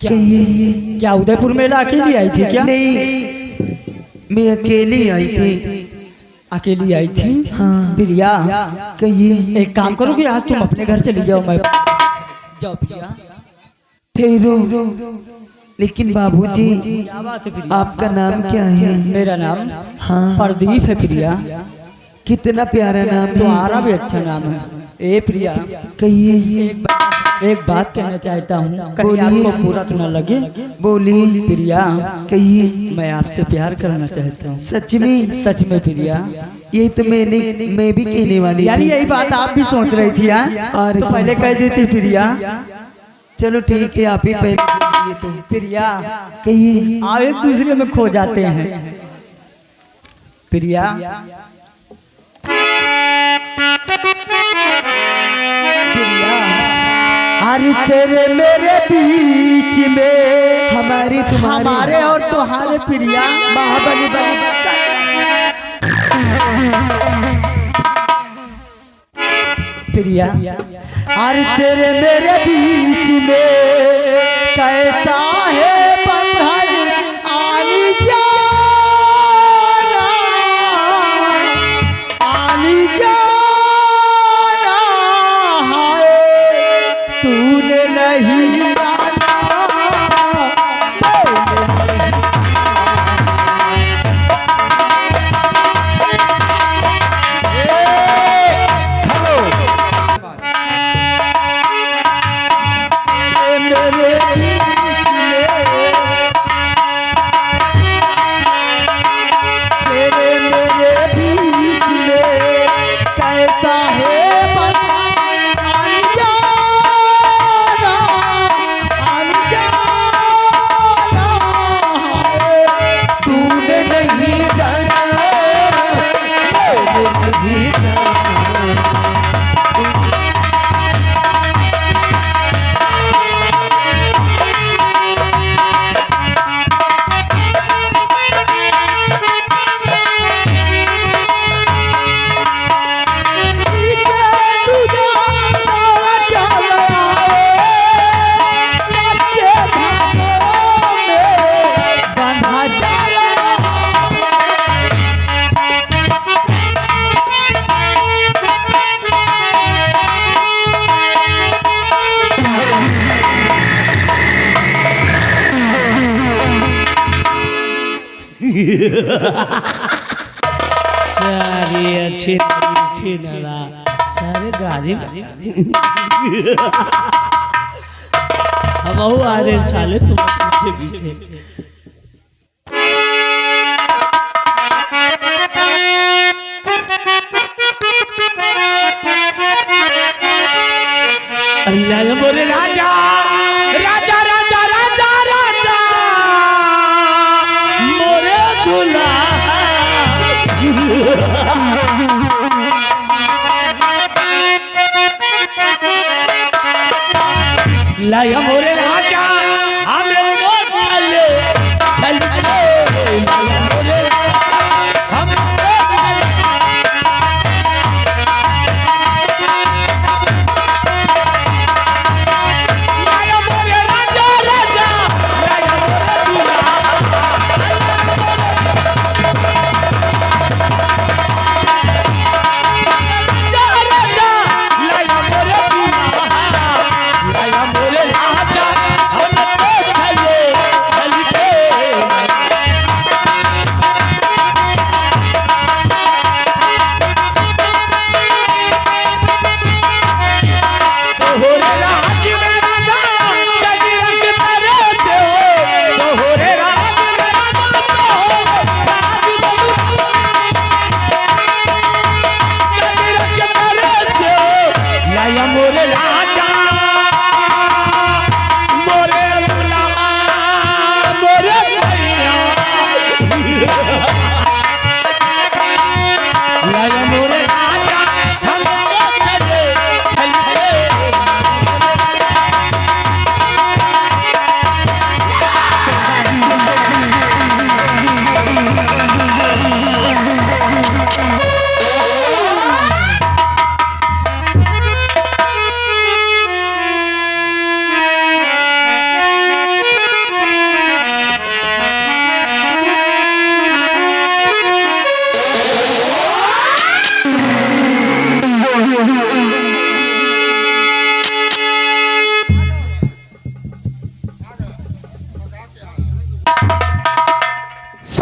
कहिए। क्या उदयपुर मेला अकेली आई थी क्या? नहीं, मैं अकेली आई थी। अकेली आई थी? हाँ। प्रिया कहिए। एक काम करोगे, आज तुम अपने घर चली जाओ, मैं जाओ प्रिया। ठहरो, लेकिन बाबूजी क्या बात है प्रिया? आपका नाम क्या है? मेरा नाम हाँ। प्रदीप है प्रिया। कितना प्यारा नाम है। तुम्हारा भी अच्छा नाम है। ए प्रिया कहिए। एक बात कहना चाहता हूँ, कहीं बोलिए। आपको बुरा तो न लगे। बोलिए। प्रिया कहिए। मैं आपसे प्यार करना चाहता हूँ। सच में? सच में प्रिया। ये तो मैं भी कहने वाली यानी थी। यही बात आप भी सोच रही थी? और तो पहले कह देती प्रिया। चलो ठीक है, आप ही पहले बोलिए तो। प्रिया कहिए। आप एक दूसरे में खो जाते हैं प्रिया। प्रिया अरे तेरे मेरे बीच में हमारे तुम्हारे हमारे और तुम्हारे प्रिया महाबली प्रिया अरे तेरे मेरे बीच में कैसा है बंधन आनी जाना, आनी जाना है तूने नहीं जाना। सारी अच्छी नला सारे गाजी हम आ रहे साले तुम पीछे पीछे। अल्लाह मोरे राजा राजा राजा राजा राजा मोरे दुल्हा लाया मोरे राजा हमें तो छले छले लाया मोरे हम लाया मोरे राजा राजा लाया मोरे दुल्हा राजा लाया मोरे दुल्हा लाया मोरे राजा हम तो छले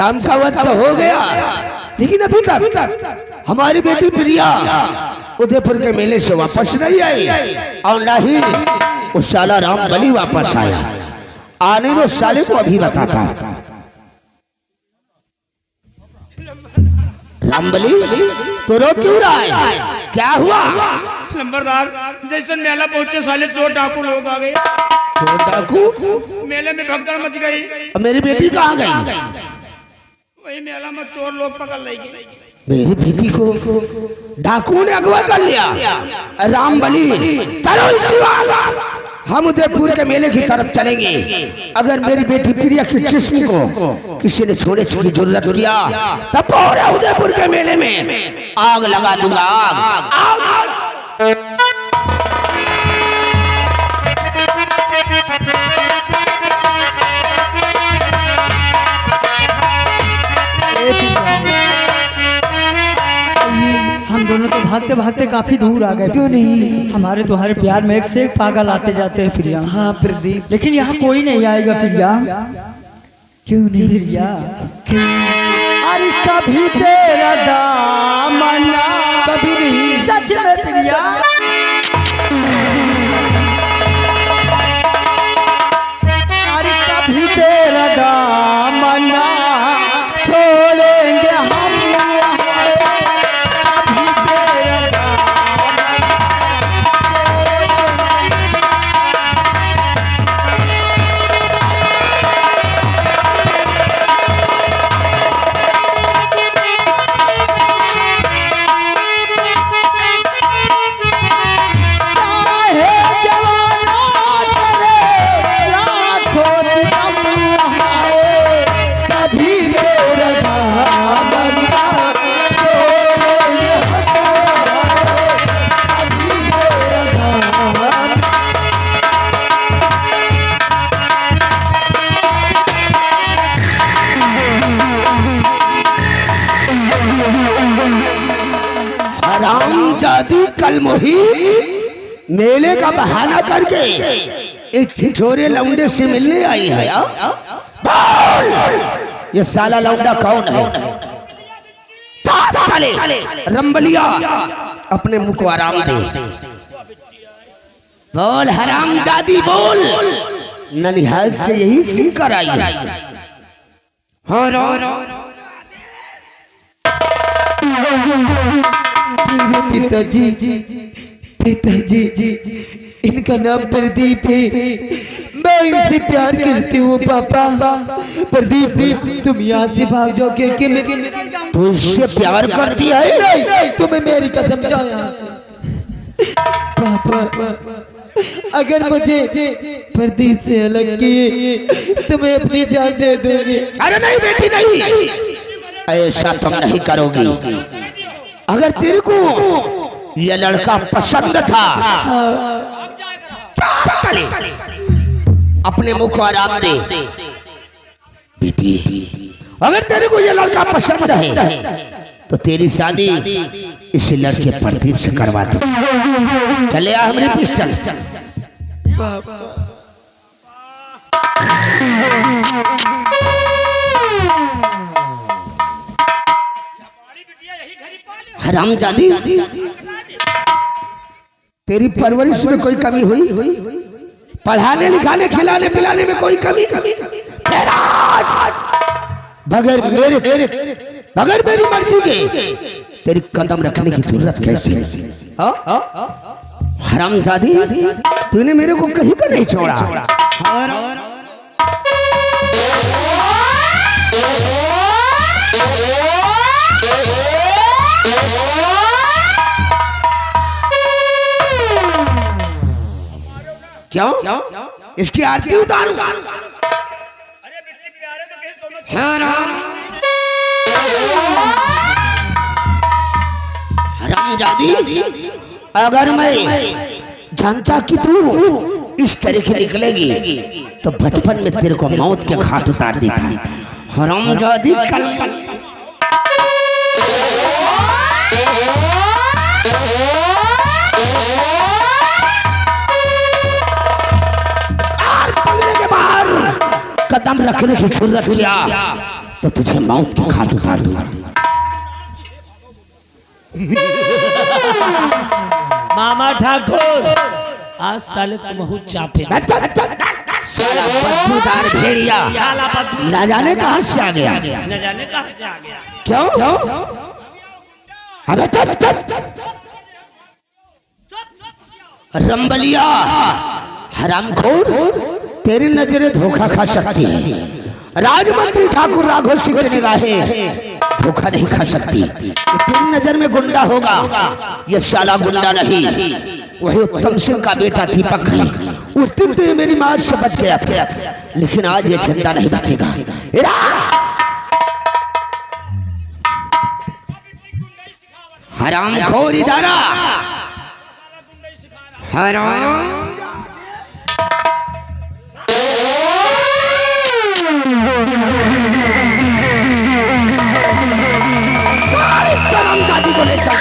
शाम का वक्त हो गया, लेकिन अभी तक हमारी बेटी प्रिया उदयपुर के मेले से वापस नहीं आई और न ही उस साला राम बलि वापस आया। आने दो साले को अभी बताता। राम बलि तो रो क्यों रहा है? क्या हुआ? नंबरदार, जैसे मेला पहुंचे साले चोर डाकू लोग आ गए। चोर डाकू? मेले में भगदड़ मच गई। मेरी बेटी कहाँ गई? वही मेला में चोर लोग पकड़ ले गए। मेरी बेटी को डाकू ने अगवा कर लिया। राम बलि चलो इसी बात हम उदयपुर के मेले की तरफ चलेंगे। अगर मेरी बेटी प्रिया के जिस्म को किसी ने छोड़ने की जरूरत किया तब पूरे उदयपुर के मेले में आग लगा दूंगा। आग। हम दोनों तो भागते भागते काफी दूर आ गए। क्यों नहीं? हमारे तुम्हारे प्यार में एक से एक पागल आते जाते हैं प्रिया। हाँ प्रदीप, लेकिन यहाँ कोई नहीं आएगा प्रिया। क्यों नहीं? प्रिया अरे कभी तेरा दामना, कभी नहीं। सच में प्रिया। अरे कभी तेरा दामना छोड़ेंगे हम। जादी कल मोही मेले का बहाना करके इस छिछोरे लौंडे से मिलने आई है। ये साला लौंडा कौन है? चले रंबलिया, अपने मुंह को आराम दे। बोल हराम दादी बोल। ननिहाल से यही सीख कर आई है। पिताजी, पिताजी, इनका नाम प्रदीप है। मैं इनसे प्यार करती हूँ पापा। प्रदीप, तुम यहाँ से भाग जाओ क्योंकि तू इससे प्यार करती है? नहीं, तुम्हें मेरी कसम जाओ यहाँ से। पापा, अगर मुझे प्रदीप से अलग किए तो मैं अपनी जान दे दूंगी। अरे नहीं बेटी नहीं, ऐसा तुम नहीं करोगी। अगर तेरे को यह लड़का पसंद था चले अपने मुख को आराम दे। बेटी, अगर तेरे को यह लड़का पसंद है तो तेरी शादी इस लड़के प्रदीप से करवा दो। चले आ हमारे पिस्टल। हरामजादी, तेरी परवरिश में कोई कमी हुई? पढ़ाने लिखाने खिलाने पिलाने में कोई कमी? बगैर मेरी मर्जी के तेरी कदम रखने की जरूरत कैसे? हरामजादी, तूने मेरे को कहीं का नहीं छोड़ा। क्यों? इसकी आरती उतारू? हरामजादी, अगर मैं जानता कि तू इस तरीके निकलेगी तो बचपन में तेरे को मौत के घाट उतार देता। हरामजादी कल कदम रखने की जरूरत क्या? तो तुझे मौत की खाट उतार दूंगा। मामा ठाकुर आज साले तुम चापे साला बदबूदार भेड़िया न जाने कहां से आ गया, न जाने कहां से आ गया। क्यों? अबे चुप रंबलिया हरामखोर, तेरी नजरें धोखा खा सकती है, राजमंत्री ठाकुर राघव सिंह की निगाहें धोखा नहीं खा सकती। तेरी नजर में गुंडा होगा, ये साला गुंडा नहीं, वही उत्तम सिंह का बेटा दीपक है। उस दिन तो मेरी मार से बच गया था, लेकिन आज ये जिंदा नहीं बचेगा। हरामखोर इदारा हराम दादी को ले चल।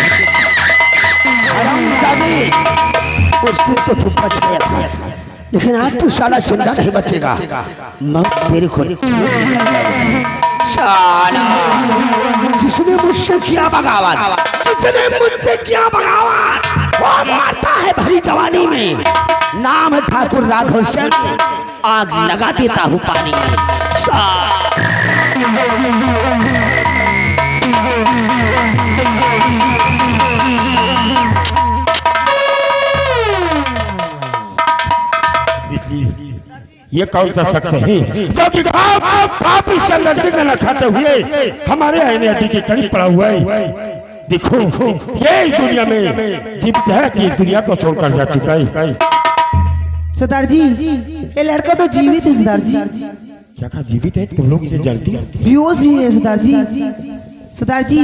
दादी उस दिन तो तू बच गया था, लेकिन आज तू साला जिंदा नहीं बचेगा। मैं तेरे को साला जिसने मुझसे किया बगावत, जिसने मुझसे किया बगावत, वो मरता है भरी जवानी में। नाम है ठाकुर राघव सिंह, आग लगा देता हूँ पानी में। ये कौन सा शख्स है जो कि आप इस संघर्ष का न खाते हुए हमारे आईने हड्डी के करीब पड़ा हुआ है। देखो ये इस दुनिया में जीवित है कि इस दुनिया को छोड़कर जा चुका है। सरदार जी ये लड़का तो जीवित है सरदार जी। क्या कहा जीवित है? तुम लोग इसे जानती हो? बेहोश भी है सरदार जी। सरदार जी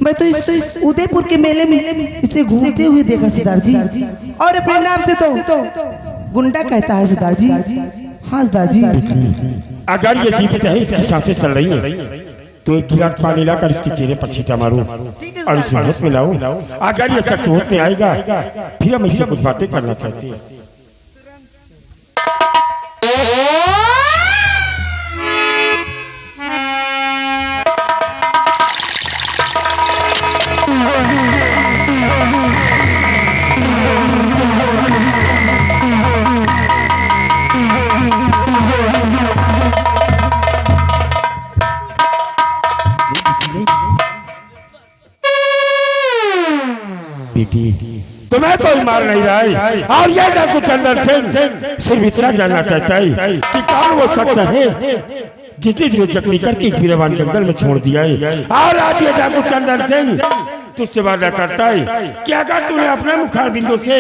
मैं तो इस उदयपुर के मेले में इसे घूमते हुए देखा सरदार जी, और अपने नाम से तो गुंडा कहता है सरदार जी। हाँ सरदार जी। अगर ये जीवित है, इसकी सांसें चल रही हैं, तो एक गिलास पानी लाकर इसके चेहरे पर छींटा मारो और इसे होश में लाओ। अगर ये शख्स होश में आएगा फिर हम इससे कुछ बातें करना चाहते हैं। तुम्हें कोई मार नहीं रहा है, और ये डाकू चंदन सिंह सिर्फ इतना जानना चाहता है कि कौन वो शख्स है जिसने जो जख्मी करके इस वीरवान जंगल में छोड़ दिया है। और आज ये डाकू चंदन सिंह तुझसे वादा करता है कि अगर तूने अपने मुखार बिंदु से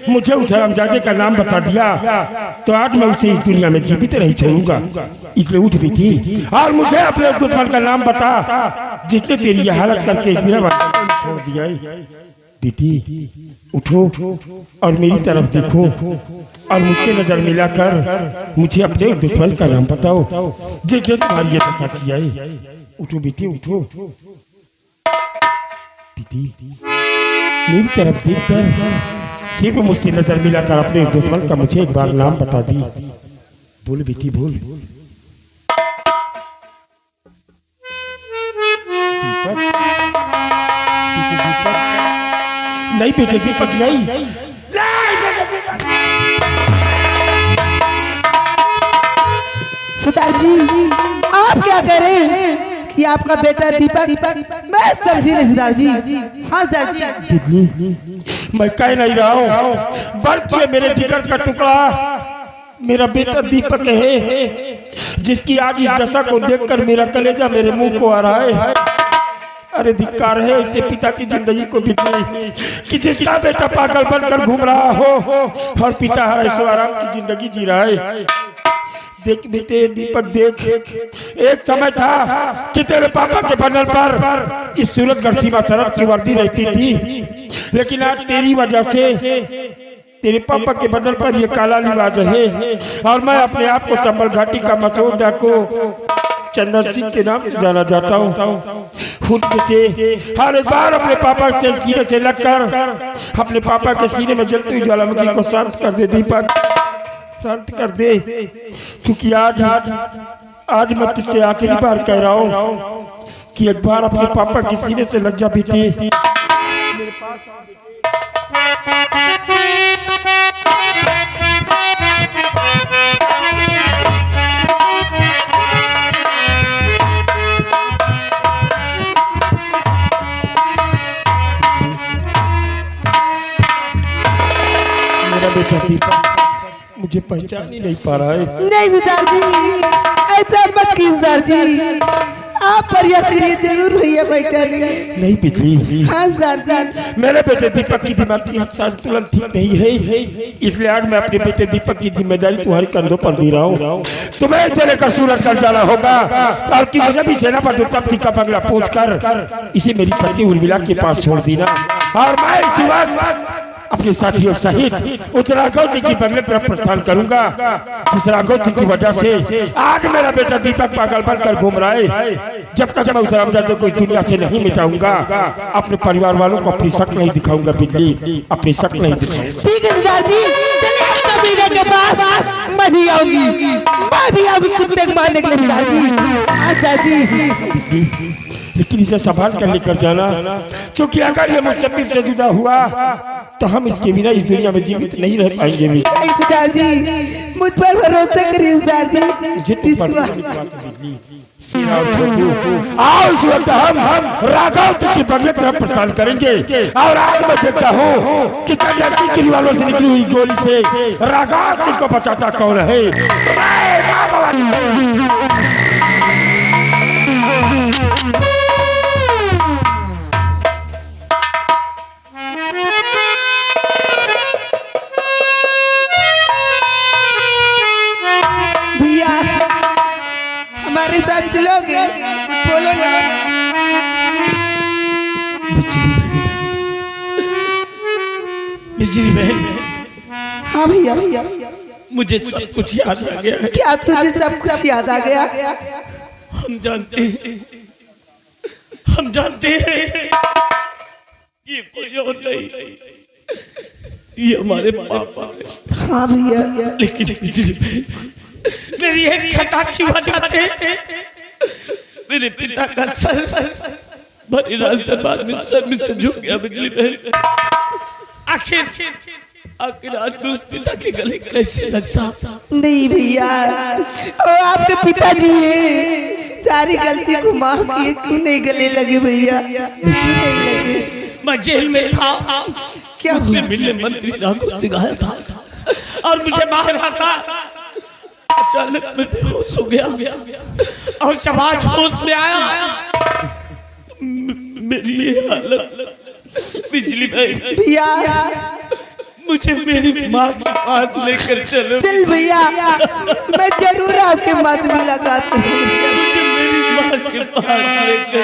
मुझे उस हरामजादे का नाम बता दिया तो आज मैं उसे इस दुनिया में जीवित नहीं छोड़ूंगा। इसलिए उठ भी थी और मुझे अपने दुश्मन का नाम बता जिसने तेरी ये हालत करके इस वीरवान जंगल में छोड़ दिया है। बेटी उठो और मेरी तरफ देखो और मुझसे नजर मिलाकर मुझे अपने दुश्मन का नाम बताओ जिसने तुम्हारी ये दशा किया है। उठो बेटी उठो। बेटी मेरी तरफ देखकर सिर्फ मुझसे नजर मिलाकर अपने दुश्मन का मुझे एक बार नाम बता दी। बोल बेटी बोल। दीपक दीपक नहीं बेटे दीपक नहीं। सरदार जी आप क्या कह रहे हैं कि आपका बेटा दीपक? मैं समझी नहीं सरदार जी। हाँ सरदार जी। मैं कह नहीं रहा हूँ, बल्कि मेरे जिगर का टुकड़ा मेरा बेटा दीपक है, जिसकी आज इस दशा को देखकर मेरा कलेजा मेरे मुंह को आ रहा है। अरे धिक्कार है इससे पिता की जिंदगी को बिताई कि जिसका बेटा पागल बनकर घूम रहा हो और पिता हर ऐशो आराम की जिंदगी जी रहा है। देख बेटे दीपक देख, एक समय था कि तेरे पापा के बदल पर इस सूरतगढ़ सीमा सरहद की वर्दी रहती थी, लेकिन आज तेरी वजह से तेरे पापा के बदल पर यह काला लिबास है और मैं अपने आप को चंबल घाटी का मशहूर डाकू चंदन सिंह के नाम से जाना जाता हूँ। खुद बेटे हर एक बार अपने पापा से सीने से लगकर अपने पापा के सीने में जलती हुई ज्वालामुखी को शांत कर दे दीपक, शांत कर दे, क्योंकि आज आज मैं तुझसे आखिरी बार कह रहा हूँ कि एक बार अपने पापा के सीने से लग जा बेटे। मेरे पास आ मेरा बेटा दीपक मुझे पहचान ही नहीं पा रहा है। नहीं सरदार जी, ऐसा मत कीजिए सरदार जी, आप प्रयास करिए, जरूर भैया पहचानेंगे। नहीं बिजली, हाँ सरदार जी, मेरे बेटे दीपक की दिमागी संतुलन ठीक नहीं है, इसलिए आज मैं अपने बेटे दीपक की जिम्मेदारी तुम्हारे कंधों पर दे रहा हूँ। तुम्हें इसे लेकर सूरत कर जाना होगा और किसी भी सेना पर जो तब का बंगला पहुँच कर इसे मेरी पत्नी उर्मिला के पास छोड़ देना और मैं इसी वक्त अपने साथियों सहित उस राघव जी की बंगले तरफ प्रस्थान करूंगा, जिस राघव जी की वजह से आज मेरा बेटा दीपक पागल बनकर घूम रहा है। जब तक मैं उस रामजादे को इस दुनिया से नहीं मिटाऊंगा, अपने परिवार वालों को अपनी शक्ल नहीं दिखाऊंगा बिजली, अपनी शक्ल नहीं दिखाऊंगा। ठीक है सरदार जी, चलिए कबीरे के पास मैं भी आऊंगी कुत्ते को मारने के लिए सरदार जी। सरदार जी लेकिन इसे संभाल कर लेकर जाना, क्योंकि अगर ये मुझसे फिर से जुदा हुआ तो हम इसके बिना इस दुनिया में जीवित नहीं रह पाएंगे। भी सरदार जी, मुझ पर भरोसा करिए सरदार जी, विश्वास। आओ इस वक्त हम राघव जी की बंगले तरफ प्रस्थान करेंगे और आज मैं देखता हूँ कि कल्याण वालों से निकली हुई गोली से राघव जी को बचाता कौन है। जय मां भवानी। हमारे साथ चलोगे? बोलो ना। बिजली बहन, हाँ भैया, मुझे सब कुछ याद आ गया है। क्या तुझे सब कुछ याद आ गया? हम जानते हैं ये कोई और नहीं, ये हमारे पापा है। हाँ भैया, लेकिन बिजली बहन, मेरी एक खता की वजह से मेरे पिता का सर भरी राज दरबार में सर में से झुक गया। बिजली बहन, आखिर आज मैं उस पिता के गले कैसे लगता? नहीं भैया, वो आपके पिताजी हैं, सारी गलती को माफ किए, क्यों नहीं गले लगे भैया? क्यों नहीं लगे? मैं जेल में था, क्या मुझसे मिलने मंत्री राघव सिंह आया था और मुझे मार रहा था। अचानक मैं बेहोश हो गया और जब आज होश में आया मेरी ये हालत। बिजली भैया, मुझे मेरी माँ के पास लेकर चलो। चल भैया, मैं जरूर आपके माँ से मुलाकात करूंगा। मुझे मेरी माँ के पास लेकर